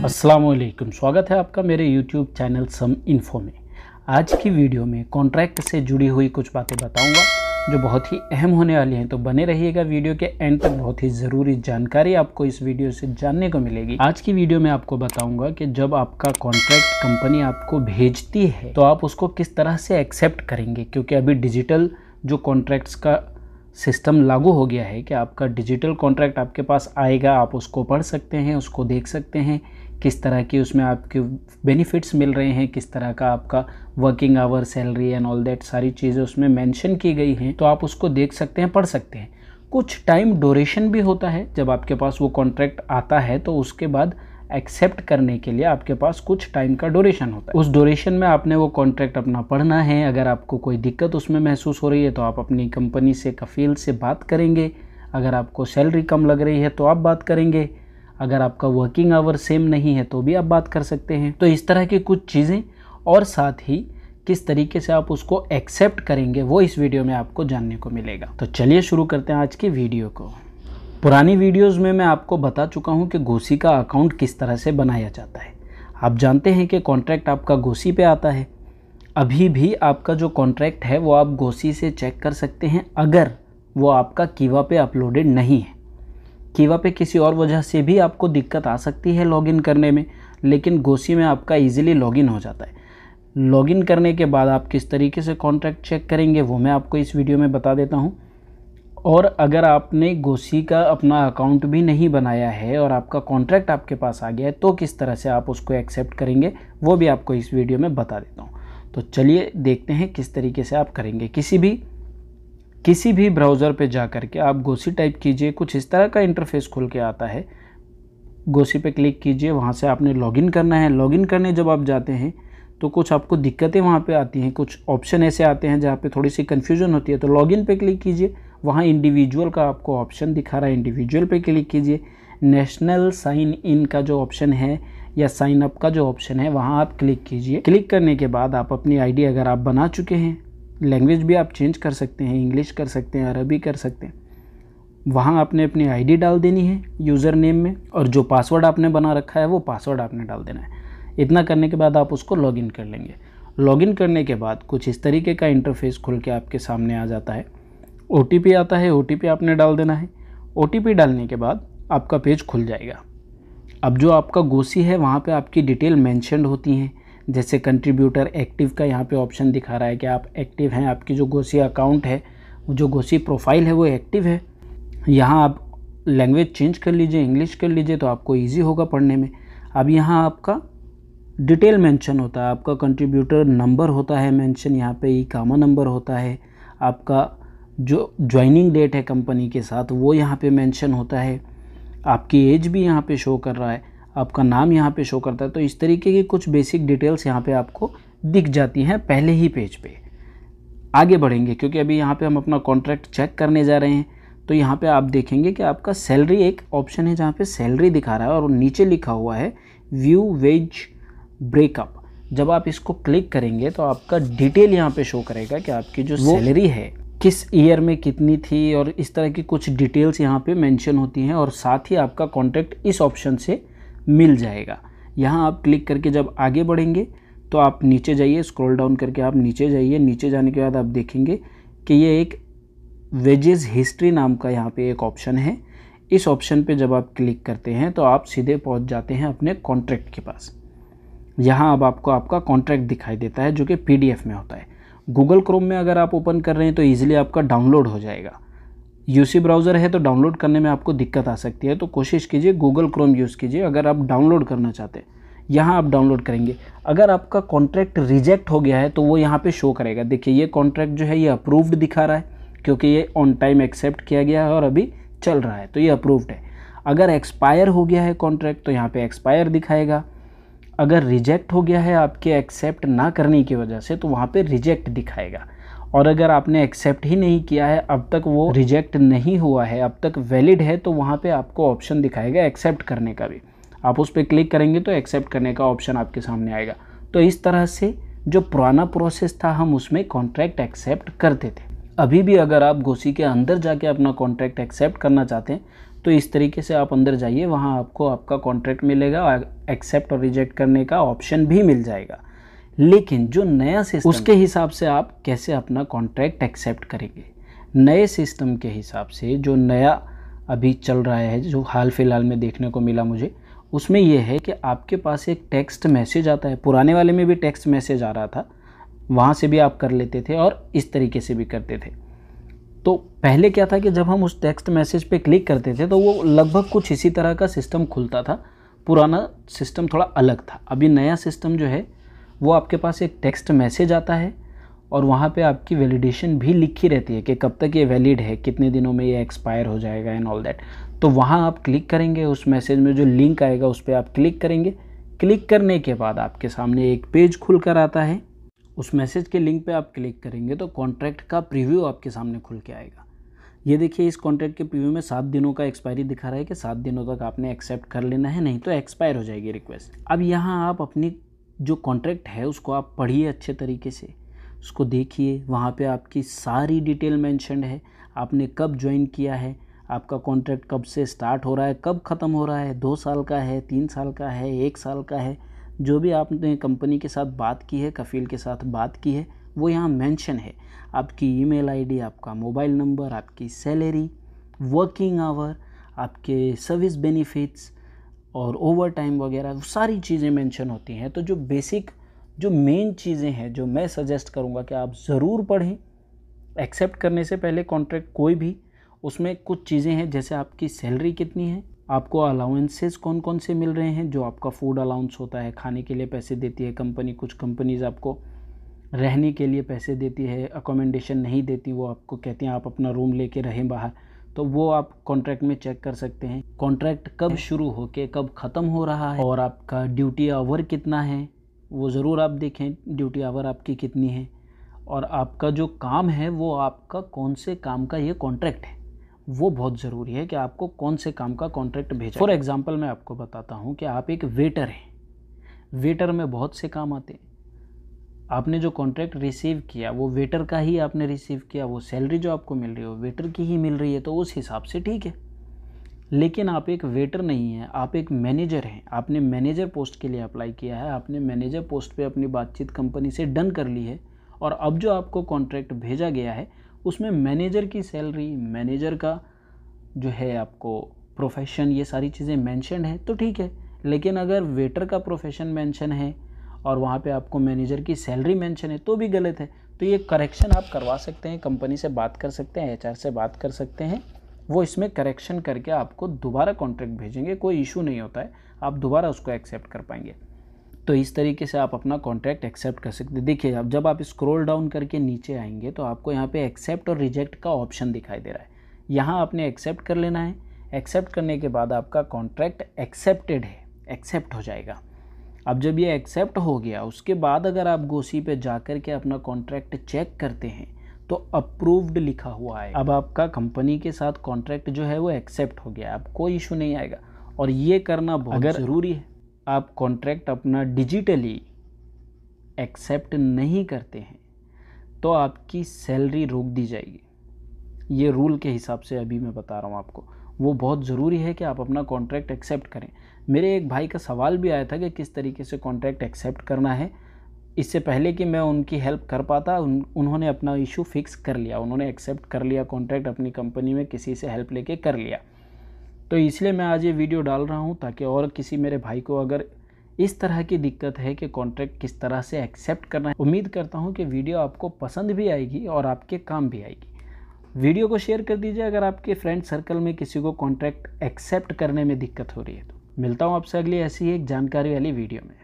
अस्सलामुअलैकुम, स्वागत है आपका मेरे YouTube चैनल सम इन्फो में। आज की वीडियो में कॉन्ट्रैक्ट से जुड़ी हुई कुछ बातें बताऊंगा जो बहुत ही अहम होने वाली हैं, तो बने रहिएगा वीडियो के एंड तक। बहुत ही ज़रूरी जानकारी आपको इस वीडियो से जानने को मिलेगी। आज की वीडियो में आपको बताऊंगा कि जब आपका कॉन्ट्रैक्ट कंपनी आपको भेजती है तो आप उसको किस तरह से एक्सेप्ट करेंगे, क्योंकि अभी डिजिटल जो कॉन्ट्रैक्ट्स का सिस्टम लागू हो गया है कि आपका डिजिटल कॉन्ट्रैक्ट आपके पास आएगा, आप उसको पढ़ सकते हैं, उसको देख सकते हैं, किस तरह की उसमें आपके बेनिफिट्स मिल रहे हैं, किस तरह का आपका working hour, salary and all that सारी चीज़ें उसमें मेंशन की गई हैं। तो आप उसको देख सकते हैं, पढ़ सकते हैं। कुछ टाइम ड्यूरेशन भी होता है जब आपके पास वो कॉन्ट्रैक्ट आता है, तो उसके बाद एक्सेप्ट करने के लिए आपके पास कुछ टाइम का ड्यूरेशन होता है। उस ड्यूरेशन में आपने वो कॉन्ट्रैक्ट अपना पढ़ना है। अगर आपको कोई दिक्कत उसमें महसूस हो रही है तो आप अपनी कंपनी से, कफील से बात करेंगे। अगर आपको सैलरी कम लग रही है तो आप बात करेंगे। अगर आपका वर्किंग आवर सेम नहीं है तो भी आप बात कर सकते हैं। तो इस तरह की कुछ चीज़ें और साथ ही किस तरीके से आप उसको एक्सेप्ट करेंगे वो इस वीडियो में आपको जानने को मिलेगा। तो चलिए शुरू करते हैं आज की वीडियो को। पुरानी वीडियोस में मैं आपको बता चुका हूं कि गोसी का अकाउंट किस तरह से बनाया जाता है। आप जानते हैं कि कॉन्ट्रैक्ट आपका गोसी पे आता है। अभी भी आपका जो कॉन्ट्रैक्ट है वो आप गोसी से चेक कर सकते हैं, अगर वो आपका कीवा पे अपलोडेड नहीं है। कीवा पे किसी और वजह से भी आपको दिक्कत आ सकती है लॉगिन करने में, लेकिन गोसी में आपका ईजिली लॉगिन हो जाता है। लॉगिन करने के बाद आप किस तरीके से कॉन्ट्रैक्ट चेक करेंगे वो मैं आपको इस वीडियो में बता देता हूँ। और अगर आपने गोसी का अपना अकाउंट भी नहीं बनाया है और आपका कॉन्ट्रैक्ट आपके पास आ गया है तो किस तरह से आप उसको एक्सेप्ट करेंगे वो भी आपको इस वीडियो में बता देता हूँ। तो चलिए देखते हैं किस तरीके से आप करेंगे। किसी भी ब्राउज़र पे जा कर के आप गोसी टाइप कीजिए, कुछ इस तरह का इंटरफेस खुल के आता है। गोसी पे क्लिक कीजिए, वहाँ से आपने लॉगिन करना है। लॉगिन करने जब आप जाते हैं तो कुछ आपको दिक्कतें वहाँ पे आती हैं, कुछ ऑप्शन ऐसे आते हैं जहाँ पे थोड़ी सी कन्फ्यूजन होती है। तो लॉगिन पे क्लिक कीजिए, वहाँ इंडिविजुअल का आपको ऑप्शन दिखा रहा है, इंडिविजुअल पे क्लिक कीजिए। नेशनल साइन इन का जो ऑप्शन है या साइन अप का जो ऑप्शन है वहाँ आप क्लिक कीजिए। क्लिक करने के बाद आप अपनी आईडी अगर आप बना चुके हैं, लैंग्वेज भी आप चेंज कर सकते हैं, इंग्लिश कर सकते हैं, अरबी कर सकते हैं, वहाँ आपने अपनी आईडी डाल देनी है यूज़र नेम में, और जो पासवर्ड आपने बना रखा है वो पासवर्ड आपने डाल देना है। इतना करने के बाद आप उसको लॉगिन कर लेंगे। लॉगिन करने के बाद कुछ इस तरीके का इंटरफेस खुल के आपके सामने आ जाता है। OTP आता है, OTP आपने डाल देना है। OTP डालने के बाद आपका पेज खुल जाएगा। अब जो आपका गोसी है वहाँ पे आपकी डिटेल मेंशन्ड होती हैं, जैसे कंट्रीब्यूटर एक्टिव का यहाँ पे ऑप्शन दिखा रहा है कि आप एक्टिव हैं, आपकी जो गोसी अकाउंट है, जो गोसी प्रोफाइल है वो एक्टिव है। यहाँ आप लैंग्वेज चेंज कर लीजिए, इंग्लिश कर लीजिए तो आपको ईजी होगा पढ़ने में। अब यहाँ आपका डिटेल मेंशन होता है, आपका कंट्रीब्यूटर नंबर होता है मेंशन, यहाँ पे इकामा नंबर होता है, आपका जो ज्वाइनिंग डेट है कंपनी के साथ वो यहाँ पे मेंशन होता है, आपकी एज भी यहाँ पे शो कर रहा है, आपका नाम यहाँ पे शो करता है। तो इस तरीके की कुछ बेसिक डिटेल्स यहाँ पे आपको दिख जाती हैं पहले ही पेज पे। आगे बढ़ेंगे क्योंकि अभी यहाँ पे हम अपना कॉन्ट्रैक्ट चेक करने जा रहे हैं। तो यहाँ पे आप देखेंगे कि आपका सैलरी एक ऑप्शन है जहाँ पे सैलरी दिखा रहा है और नीचे लिखा हुआ है व्यू वेज ब्रेकअप। जब आप इसको क्लिक करेंगे तो आपका डिटेल यहाँ पे शो करेगा कि आपकी जो सैलरी है किस ईयर में कितनी थी, और इस तरह की कुछ डिटेल्स यहाँ पे मेंशन होती हैं। और साथ ही आपका कॉन्ट्रैक्ट इस ऑप्शन से मिल जाएगा। यहाँ आप क्लिक करके जब आगे बढ़ेंगे तो आप नीचे जाइए, स्क्रॉल डाउन करके आप नीचे जाइए। नीचे जाने के बाद आप देखेंगे कि ये एक वेजेस हिस्ट्री नाम का यहाँ पे एक ऑप्शन है। इस ऑप्शन पे जब आप क्लिक करते हैं तो आप सीधे पहुँच जाते हैं अपने कॉन्ट्रैक्ट के पास। यहाँ अब आपको आपका कॉन्ट्रैक्ट दिखाई देता है जो कि PDF में होता है। गूगल क्रोम में अगर आप ओपन कर रहे हैं तो ईजिली आपका डाउनलोड हो जाएगा। UC ब्राउज़र है तो डाउनलोड करने में आपको दिक्कत आ सकती है, तो कोशिश कीजिए गूगल क्रोम यूज़ कीजिए अगर आप डाउनलोड करना चाहते हैं। यहाँ आप डाउनलोड करेंगे। अगर आपका कॉन्ट्रैक्ट रिजेक्ट हो गया है तो वो यहाँ पे शो करेगा। देखिए ये कॉन्ट्रैक्ट जो है ये अप्रूव्ड दिखा रहा है क्योंकि ये ऑन टाइम एक्सेप्ट किया गया है और अभी चल रहा है, तो ये अप्रूव्ड है। अगर एक्सपायर हो गया है कॉन्ट्रैक्ट तो यहाँ पे एक्सपायर दिखाएगा। अगर रिजेक्ट हो गया है आपके एक्सेप्ट ना करने की वजह से तो वहाँ पे रिजेक्ट दिखाएगा। और अगर आपने एक्सेप्ट ही नहीं किया है, अब तक वो रिजेक्ट नहीं हुआ है, अब तक वैलिड है, तो वहाँ पे आपको ऑप्शन दिखाएगा एक्सेप्ट करने का भी। आप उस पर क्लिक करेंगे तो एक्सेप्ट करने का ऑप्शन आपके सामने आएगा। तो इस तरह से जो पुराना प्रोसेस था हम उसमें कॉन्ट्रैक्ट एक्सेप्ट करते थे। अभी भी अगर आप गोसी के अंदर जाके अपना कॉन्ट्रैक्ट एक्सेप्ट करना चाहते हैं तो इस तरीके से आप अंदर जाइए, वहाँ आपको आपका कॉन्ट्रैक्ट मिलेगा और एक्सेप्ट और रिजेक्ट करने का ऑप्शन भी मिल जाएगा। लेकिन जो नया सिस्टम उसके हिसाब से आप कैसे अपना कॉन्ट्रैक्ट एक्सेप्ट करेंगे। नए सिस्टम के हिसाब से जो नया अभी चल रहा है, जो हाल फिलहाल में देखने को मिला मुझे, उसमें यह है कि आपके पास एक टेक्स्ट मैसेज आता है। पुराने वाले में भी टेक्स्ट मैसेज आ रहा था, वहाँ से भी आप कर लेते थे और इस तरीके से भी करते थे। तो पहले क्या था कि जब हम उस टेक्स्ट मैसेज पे क्लिक करते थे तो वो लगभग कुछ इसी तरह का सिस्टम खुलता था। पुराना सिस्टम थोड़ा अलग था। अभी नया सिस्टम जो है वो आपके पास एक टेक्स्ट मैसेज आता है और वहाँ पे आपकी वैलिडेशन भी लिखी रहती है कि कब तक ये वैलिड है, कितने दिनों में ये एक्सपायर हो जाएगा एंड ऑल दैट। तो वहाँ आप क्लिक करेंगे, उस मैसेज में जो लिंक आएगा उस पर आप क्लिक करेंगे। क्लिक करने के बाद आपके सामने एक पेज खुल कर आता है। उस मैसेज के लिंक पे आप क्लिक करेंगे तो कॉन्ट्रैक्ट का प्रीव्यू आपके सामने खुल के आएगा। ये देखिए, इस कॉन्ट्रैक्ट के प्रीव्यू में 7 दिनों का एक्सपायरी दिखा रहा है कि 7 दिनों तक आपने एक्सेप्ट कर लेना है, नहीं तो एक्सपायर हो जाएगी रिक्वेस्ट। अब यहाँ आप अपनी जो कॉन्ट्रैक्ट है उसको आप पढ़िए अच्छे तरीके से, उसको देखिए। वहाँ पे आपकी सारी डिटेल मेंशन्ड है, आपने कब ज्वाइन किया है, आपका कॉन्ट्रैक्ट कब से स्टार्ट हो रहा है, कब ख़त्म हो रहा है, 2 साल का है, 3 साल का है, 1 साल का है। जो भी आपने कंपनी के साथ बात की है, कफील के साथ बात की है, वो यहाँ मेंशन है। आपकी ईमेल आईडी, आपका मोबाइल नंबर, आपकी सैलरी, वर्किंग आवर, आपके सर्विस बेनिफिट्स और ओवर टाइम वगैरह सारी चीज़ें मेंशन होती हैं। तो जो बेसिक जो मेन चीज़ें हैं जो मैं सजेस्ट करूँगा कि आप ज़रूर पढ़ें एक्सेप्ट करने से पहले कॉन्ट्रैक्ट कोई भी। उसमें कुछ चीज़ें हैं जैसे आपकी सैलरी कितनी है, आपको अलाउंसेस कौन कौन से मिल रहे हैं, जो आपका फूड अलाउंस होता है, खाने के लिए पैसे देती है कंपनी। कुछ कंपनीज़ आपको रहने के लिए पैसे देती है, अकोमोडेशन नहीं देती, वो आपको कहती हैं आप अपना रूम लेके रहें बाहर, तो वो आप कॉन्ट्रैक्ट में चेक कर सकते हैं। कॉन्ट्रैक्ट कब शुरू होके कब ख़त्म हो रहा है और आपका ड्यूटी आवर कितना है वो ज़रूर आप देखें, ड्यूटी आवर आपकी कितनी है, और आपका जो काम है वो आपका कौन से काम का ये कॉन्ट्रैक्ट है, वो बहुत ज़रूरी है कि आपको कौन से काम का कॉन्ट्रैक्ट भेजा। फॉर एग्ज़ाम्पल मैं आपको बताता हूँ कि आप एक वेटर हैं, वेटर में बहुत से काम आते हैं। आपने जो कॉन्ट्रैक्ट रिसीव किया वो वेटर का ही आपने रिसीव किया, वो सैलरी जो आपको मिल रही है वो वेटर की ही मिल रही है, तो उस हिसाब से ठीक है। लेकिन आप एक वेटर नहीं हैं, आप एक मैनेजर हैं। आपने मैनेजर पोस्ट के लिए अप्लाई किया है, आपने मैनेजर पोस्ट पे अपनी बातचीत कंपनी से डन कर ली है, और अब जो आपको कॉन्ट्रैक्ट भेजा गया है उसमें मैनेजर की सैलरी, मैनेजर का जो है आपको प्रोफेशन, ये सारी चीज़ें मेंशन है तो ठीक है। लेकिन अगर वेटर का प्रोफेशन मेंशन है और वहाँ पे आपको मैनेजर की सैलरी मेंशन है तो भी गलत है। तो ये करेक्शन आप करवा सकते हैं, कंपनी से बात कर सकते हैं, एचआर से बात कर सकते हैं, वो इसमें करेक्शन करके आपको दोबारा कॉन्ट्रैक्ट भेजेंगे। कोई इशू नहीं होता है, आप दोबारा उसको एक्सेप्ट कर पाएंगे। तो इस तरीके से आप अपना कॉन्ट्रैक्ट एक्सेप्ट कर सकते हैं। देखिए, अब जब आप स्क्रॉल डाउन करके नीचे आएंगे तो आपको यहाँ पे एक्सेप्ट और रिजेक्ट का ऑप्शन दिखाई दे रहा है। यहाँ आपने एक्सेप्ट कर लेना है। एक्सेप्ट करने के बाद आपका कॉन्ट्रैक्ट एक्सेप्टेड है, एक्सेप्ट हो जाएगा। अब जब ये एक्सेप्ट हो गया उसके बाद अगर आप गोसी पे जा कर के अपना कॉन्ट्रैक्ट चेक करते हैं तो अप्रूव्ड लिखा हुआ है। अब आपका कंपनी के साथ कॉन्ट्रैक्ट जो है वो एक्सेप्ट हो गया, अब कोई इशू नहीं आएगा। और ये करना बहुत ज़रूरी है। आप कॉन्ट्रैक्ट अपना डिजिटली एक्सेप्ट नहीं करते हैं तो आपकी सैलरी रोक दी जाएगी। ये रूल के हिसाब से अभी मैं बता रहा हूँ आपको, वो बहुत ज़रूरी है कि आप अपना कॉन्ट्रैक्ट एक्सेप्ट करें। मेरे एक भाई का सवाल भी आया था कि किस तरीके से कॉन्ट्रैक्ट एक्सेप्ट करना है। इससे पहले कि मैं उनकी हेल्प कर पाता, उन्होंने अपना इशू फिक्स कर लिया, उन्होंने एक्सेप्ट कर लिया कॉन्ट्रैक्ट, अपनी कंपनी में किसी से हेल्प लेके कर लिया। तो इसलिए मैं आज ये वीडियो डाल रहा हूँ ताकि और किसी मेरे भाई को अगर इस तरह की दिक्कत है कि कॉन्ट्रैक्ट किस तरह से एक्सेप्ट करना है। उम्मीद करता हूँ कि वीडियो आपको पसंद भी आएगी और आपके काम भी आएगी। वीडियो को शेयर कर दीजिए अगर आपके फ्रेंड सर्कल में किसी को कॉन्ट्रैक्ट एक्सेप्ट करने में दिक्कत हो रही है। तो मिलता हूँ आपसे अगली ऐसी एक जानकारी वाली वीडियो में।